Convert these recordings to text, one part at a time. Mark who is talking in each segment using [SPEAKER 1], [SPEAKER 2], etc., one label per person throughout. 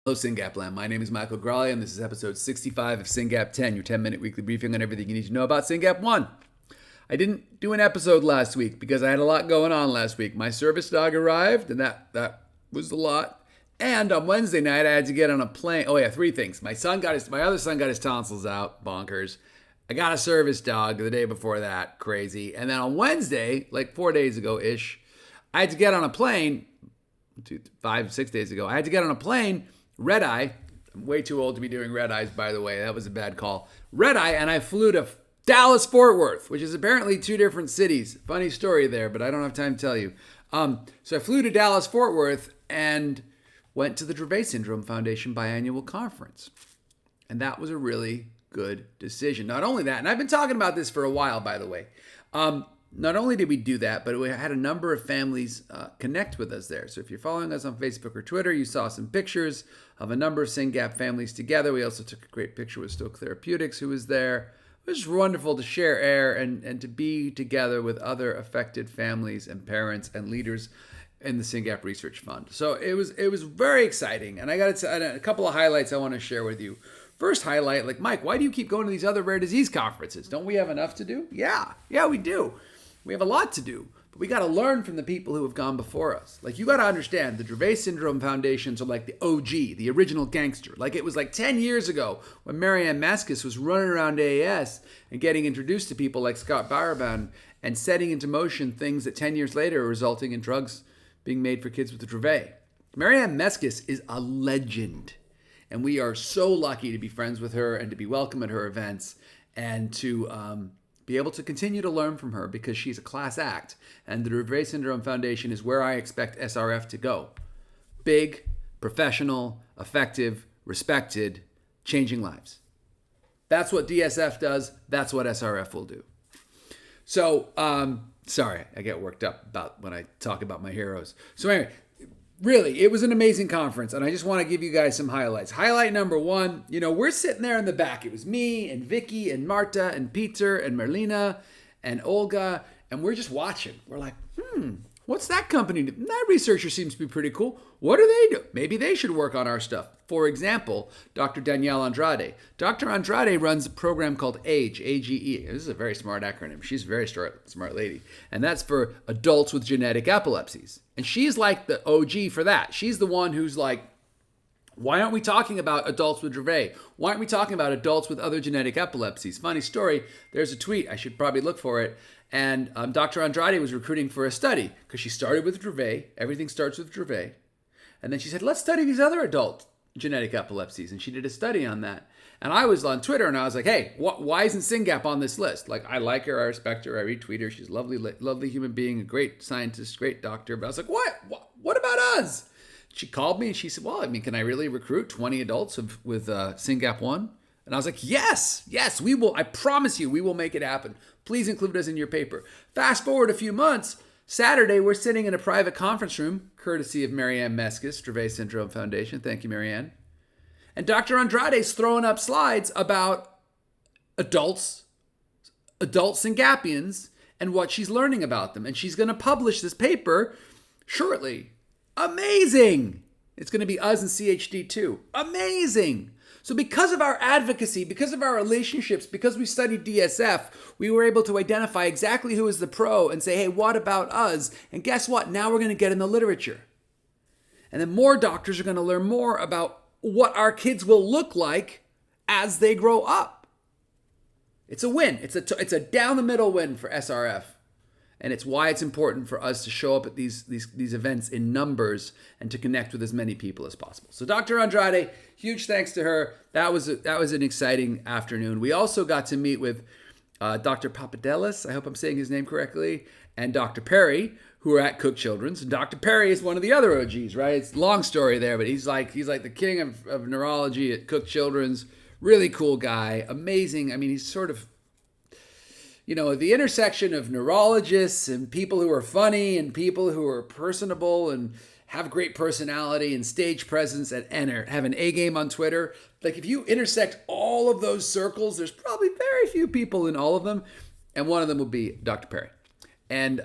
[SPEAKER 1] Hello, Syngap Land. My name is Michael Grawley, and this is episode 65 of Syngap 10, your 10-minute weekly briefing on everything you need to know about Syngap 1. I didn't do an episode last week because I had a lot going on last week. My service dog arrived, and that was a lot. And on Wednesday night, I had to get on a plane. Oh yeah, three things. My other son got his tonsils out, bonkers. I got a service dog the day before that, crazy. And then on Wednesday, like 4 days ago-ish, I had to get on a plane, 6 days ago, I had to get on a plane, red eye. I'm way too old to be doing red eyes, by the way. That was a bad call. Red eye, and I flew to Dallas-Fort Worth, which is apparently two different cities. Funny story there, but I don't have time to tell you. So I flew to Dallas-Fort Worth and went to the Dravet Syndrome Foundation biannual conference. And that was a really good decision. Not only that, and I've been talking about this for a while, by the way. Not only did we do that, but we had a number of families connect with us there. So if you're following us on Facebook or Twitter, you saw some pictures of a number of Syngap families together. We also took a great picture with Stoke Therapeutics, who was there. It was wonderful to share air and to be together with other affected families and parents and leaders in the Syngap Research Fund. So it was very exciting. And I got a couple of highlights I want to share with you. First highlight, like, Mike, why do you keep going to these other rare disease conferences? Don't we have enough to do? Yeah, we do. We have a lot to do, but we got to learn from the people who have gone before us. Like, you got to understand, the Dravet Syndrome Foundations are like the OG, the original gangster. Like, it was like 10 years ago when Marianne Maskis was running around AAS and getting introduced to people like Scott Baraban and setting into motion things that 10 years later are resulting in drugs being made for kids with the Dravet. Marianne Maskis is a legend, and we are so lucky to be friends with her and to be welcome at her events and to be able to continue to learn from her because she's a class act. And the Dravet Syndrome Foundation is where I expect SRF to go. Big, professional, effective, respected, changing lives. That's what DSF does. That's what SRF will do. So, sorry, I get worked up about when I talk about my heroes. So anyway, really, it was an amazing conference, and I just want to give you guys some highlights. Highlight number one, we're sitting there in the back. It was me and Vicky and Marta and Peter and Marlena and Olga, and we're just watching. We're like, what's that company do? That researcher seems to be pretty cool. What do they do? Maybe they should work on our stuff. For example, Dr. Danielle Andrade. Dr. Andrade runs a program called AGE, A-G-E. This is a very smart acronym. She's a very smart lady. And that's for adults with genetic epilepsies. And she's like the OG for that. She's the one who's like, why aren't we talking about adults with Dravet? Why aren't we talking about adults with other genetic epilepsies? Funny story, there's a tweet. I should probably look for it. And Dr. Andrade was recruiting for a study because she started with Dravet. Everything starts with Dravet. And then she said, let's study these other adult genetic epilepsies. And she did a study on that. And I was on Twitter and I was like, hey, why isn't Syngap on this list? Like, I like her, I respect her, I retweet her. She's a lovely human being, a great scientist, great doctor. But I was like, what about us? She called me and she said, well, can I really recruit 20 adults with Syngap 1? And I was like, yes, we will. I promise you, we will make it happen. Please include us in your paper. Fast forward a few months. Saturday, we're sitting in a private conference room, courtesy of Marianne Maskis, Dravet Syndrome Foundation. Thank you, Marianne. And Dr. Andrade's throwing up slides about adult Syngapians and what she's learning about them. And she's going to publish this paper shortly. Amazing. It's going to be us and CHD too. Amazing. So because of our advocacy, because of our relationships, because we studied DSF, we were able to identify exactly who is the pro and say, hey, what about us? And guess what? Now we're going to get in the literature. And then more doctors are going to learn more about what our kids will look like as they grow up. It's a win. It's a down the middle win for SRF. And it's why it's important for us to show up at these events in numbers and to connect with as many people as possible. So Dr. Andrade, huge thanks to her. That was an exciting afternoon. We also got to meet with Dr. Papadelis, I hope I'm saying his name correctly, and Dr. Perry, who are at Cook Children's. And Dr. Perry is one of the other OGs, right? It's a long story there, but he's like the king of neurology at Cook Children's. Really cool guy, amazing. I mean, he's sort of, the intersection of neurologists and people who are funny and people who are personable and have great personality and stage presence and have an A game on Twitter. Like, if you intersect all of those circles, there's probably very few people in all of them. And one of them will be Dr. Perry. And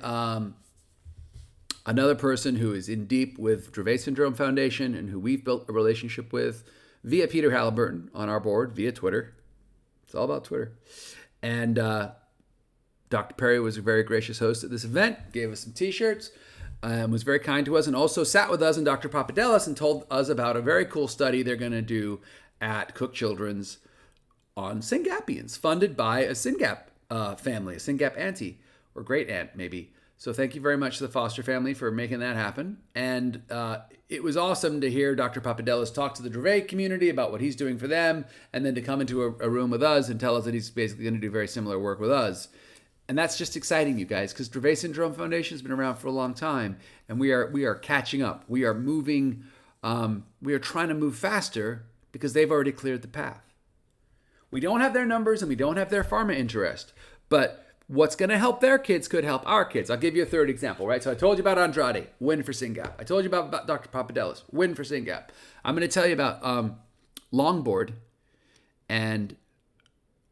[SPEAKER 1] Another person who is in deep with Dravet Syndrome Foundation and who we've built a relationship with via Peter Halliburton on our board, via Twitter. It's all about Twitter. And Dr. Perry was a very gracious host at this event, gave us some t-shirts, was very kind to us, and also sat with us and Dr. Papadelis and told us about a very cool study they're going to do at Cook Children's on Syngapians, funded by a Syngap family, a Syngap auntie, or great aunt maybe. So thank you very much to the Foster family for making that happen. And it was awesome to hear Dr. Papadelis talk to the Dravet community about what he's doing for them, and then to come into a room with us and tell us that he's basically going to do very similar work with us. And that's just exciting, you guys, because Dravet Syndrome Foundation has been around for a long time, and we are catching up. We are moving. We are trying to move faster because they've already cleared the path. We don't have their numbers and we don't have their pharma interest, but what's going to help their kids could help our kids. I'll give you a third example, right? So I told you about Andrade, win for Syngap. I told you about Dr. Papadelis, win for Syngap. I'm going to tell you about Longboard and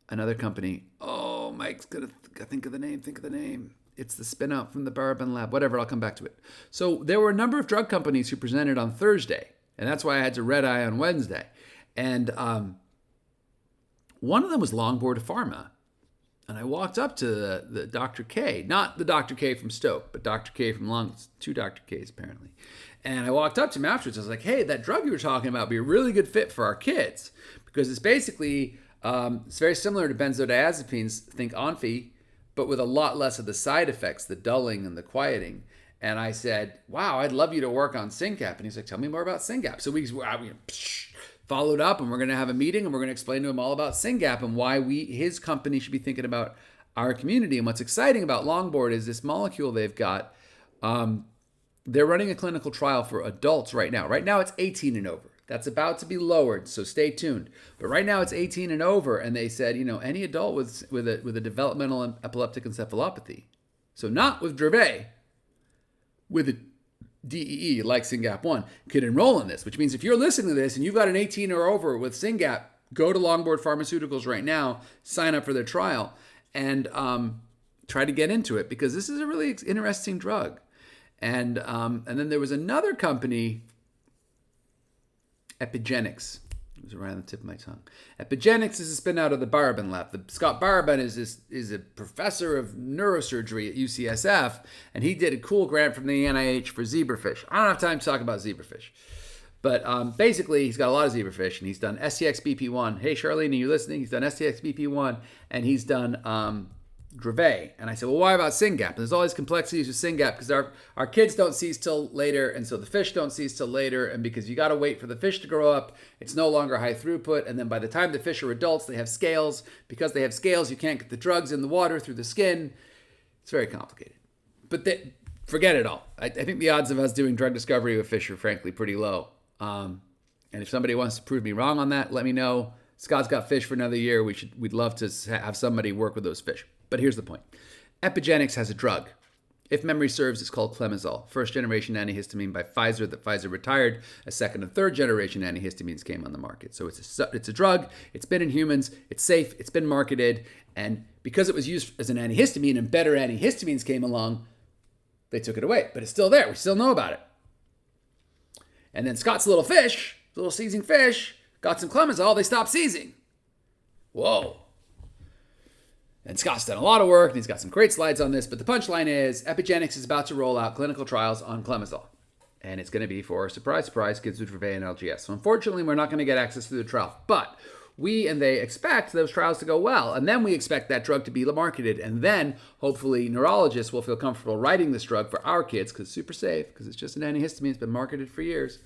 [SPEAKER 1] another company. Oh, Mike's going to think of the name. It's the spin out from the Barbin Lab. Whatever, I'll come back to it. So there were a number of drug companies who presented on Thursday, and that's why I had to red eye on Wednesday. And one of them was Longboard Pharma. And I walked up to the Dr. K, not the Dr. K from Stoke, but Dr. K from Long, two Dr. Ks apparently. And I walked up to him afterwards. I was like, hey, that drug you were talking about would be a really good fit for our kids because it's basically, it's very similar to benzodiazepines, think Onfi, but with a lot less of the side effects, the dulling and the quieting. And I said, wow, I'd love you to work on Syngap. And he's like, tell me more about Syngap. So we followed up, and we're going to have a meeting, and we're going to explain to him all about Syngap and why his company should be thinking about our community. And what's exciting about Longboard is this molecule they've got. They're running a clinical trial for adults right now. Right now it's 18 and over. That's about to be lowered, so stay tuned. But right now it's 18 and over, and they said, any adult with a developmental epileptic encephalopathy, so not with Dravet, with a DEE like Syngap 1, could enroll in this, which means if you're listening to this and you've got an 18 or over with Syngap, go to Longboard Pharmaceuticals right now, sign up for their trial, and try to get into it because this is a really interesting drug. And then there was another company, Epigenyx. It was around the tip of my tongue. Epigenyx is a spin out of the Barbin Lab. Scott Barbin is a professor of neurosurgery at UCSF, and he did a cool grant from the NIH for zebrafish. I don't have time to talk about zebrafish, but basically he's got a lot of zebrafish, and he's done STXBP1. Hey, Charlene, are you listening? He's done STXBP1, and he's done Dravet. And I said, well, why about Syngap? And there's all these complexities with Syngap because our kids don't seize till later, and so the fish don't seize till later, and because you got to wait for the fish to grow up, it's no longer high throughput, and then by the time the fish are adults, they have scales. Because they have scales, you can't get the drugs in the water through the skin. It's very complicated. But forget it all. I think the odds of us doing drug discovery with fish are frankly pretty low. And if somebody wants to prove me wrong on that, let me know. Scott's got fish for another year. We'd love to have somebody work with those fish. But here's the point. Epigenyx has a drug. If memory serves, it's called clemizole. First generation antihistamine by Pfizer that Pfizer retired. A second and third generation antihistamines came on the market. So it's a drug. It's been in humans. It's safe. It's been marketed. And because it was used as an antihistamine and better antihistamines came along, they took it away. But it's still there. We still know about it. And then Scott's little seizing fish, got some clemizole. They stopped seizing. Whoa. And Scott's done a lot of work, and he's got some great slides on this, but the punchline is Epigenyx is about to roll out clinical trials on clemizole. And it's going to be for, surprise, surprise, kids with Dravet and LGS. So unfortunately, we're not going to get access to the trial. But we and they expect those trials to go well. And then we expect that drug to be marketed. And then, hopefully, neurologists will feel comfortable writing this drug for our kids, because it's super safe, because it's just an antihistamine. It's been marketed for years.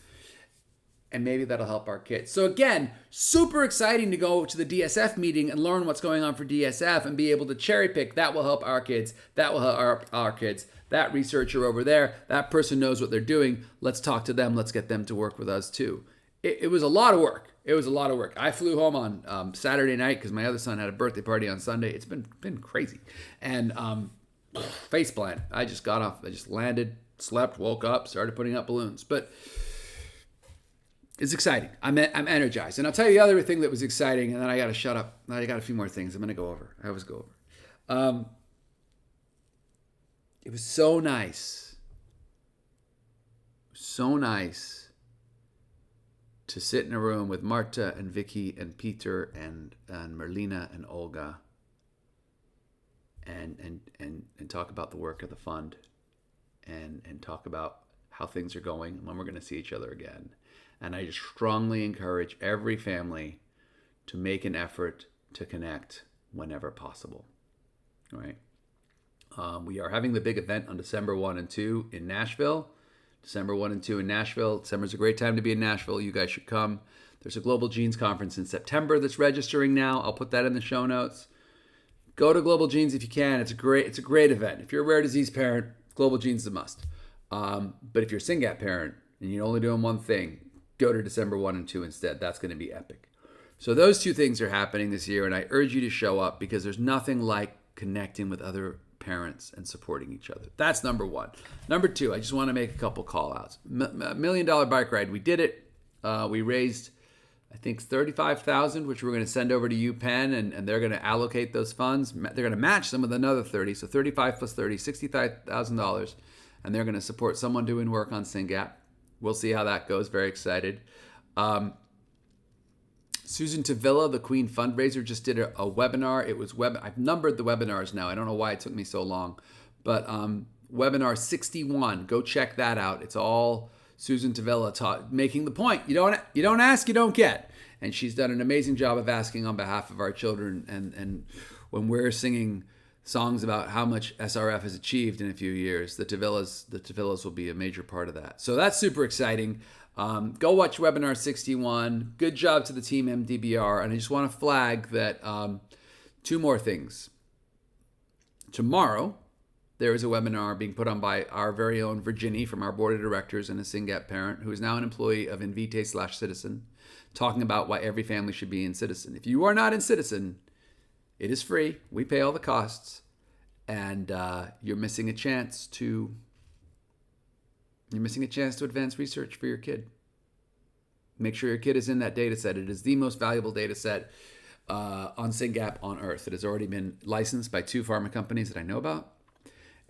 [SPEAKER 1] And maybe that'll help our kids. So again, super exciting to go to the DSF meeting and learn what's going on for DSF and be able to cherry pick. That will help our kids. That will help our kids. That researcher over there, that person knows what they're doing. Let's talk to them. Let's get them to work with us too. It was a lot of work. I flew home on Saturday night because my other son had a birthday party on Sunday. It's been crazy. And face plant. I just got off. I just landed, slept, woke up, started putting up balloons. But it's exciting. I'm energized. And I'll tell you the other thing that was exciting, and then I got to shut up. I got a few more things I'm going to go over. I always go over. It was so nice so nice to sit in a room with Marta and Vicky and Peter and Merlina and Olga and talk about the work of the fund and talk about how things are going and when we're going to see each other again. And I just strongly encourage every family to make an effort to connect whenever possible. All right. We are having the big event on December 1 and 2 in Nashville. December 1 and 2 in Nashville. December's a great time to be in Nashville. You guys should come. There's a Global Genes Conference in September that's registering now. I'll put that in the show notes. Go to Global Genes if you can. It's a great event. If you're a rare disease parent, Global Genes is a must. But if you're a Syngap parent and you're only doing one thing, go to December 1 and 2 instead. That's going to be epic. So those two things are happening this year, and I urge you to show up because there's nothing like connecting with other parents and supporting each other. That's number one. Number two, I just want to make a couple call outs. $1 million bike ride. We did it. We raised, I think, $35,000, which we're going to send over to UPenn, and they're going to allocate those funds. They're going to match them with another 30, so 35 plus 30, $65,000, and they're going to support someone doing work on Syngap. We'll see how that goes. Very excited. Susan Tavilla, the Queen fundraiser, just did a webinar. It was I've numbered the webinars now. I don't know why it took me so long, but webinar 61. Go check that out. It's all Susan Tavilla making the point. You don't ask, you don't get. And she's done an amazing job of asking on behalf of our children. And when we're singing songs about how much SRF has achieved in a few years, the Tavillas will be a major part of that. So that's super exciting. Go watch webinar 61. Good job to the team MDBR. And I just want to flag that two more things. Tomorrow, there is a webinar being put on by our very own Virginie from our board of directors and a Syngap parent who is now an employee of Invite/Citizen, talking about why every family should be in Citizen. If you are not in Citizen, it is free. We pay all the costs. And you're missing a chance to advance research for your kid. Make sure your kid is in that data set. It is the most valuable data set on Syngap on Earth. It has already been licensed by 2 pharma companies that I know about.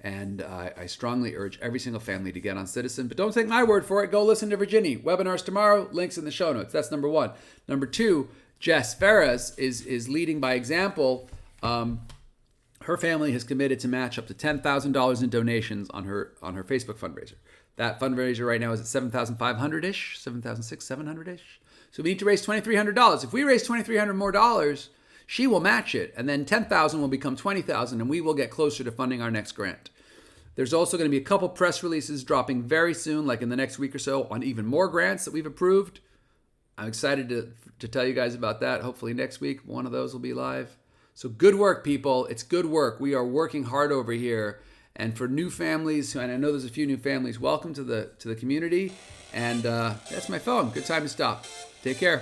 [SPEAKER 1] And I strongly urge every single family to get on Citizen. But don't take my word for it. Go listen to Virginie. Webinars tomorrow. Links in the show notes. That's number one. Number two, Jess Ferris is leading by example. Her family has committed to match up to $10,000 in donations on her Facebook fundraiser. That fundraiser right now is at $7,500-ish, $7,600-700-ish. So we need to raise $2,300. If we raise $2,300 more dollars, she will match it, and then $10,000 will become $20,000, and we will get closer to funding our next grant. There's also going to be a couple press releases dropping very soon, like in the next week or so, on even more grants that we've approved. I'm excited to tell you guys about that. Hopefully next week, one of those will be live. So good work, people. It's good work. We are working hard over here. And for new families, and I know there's a few new families, welcome to the community. And that's my phone. Good time to stop. Take care.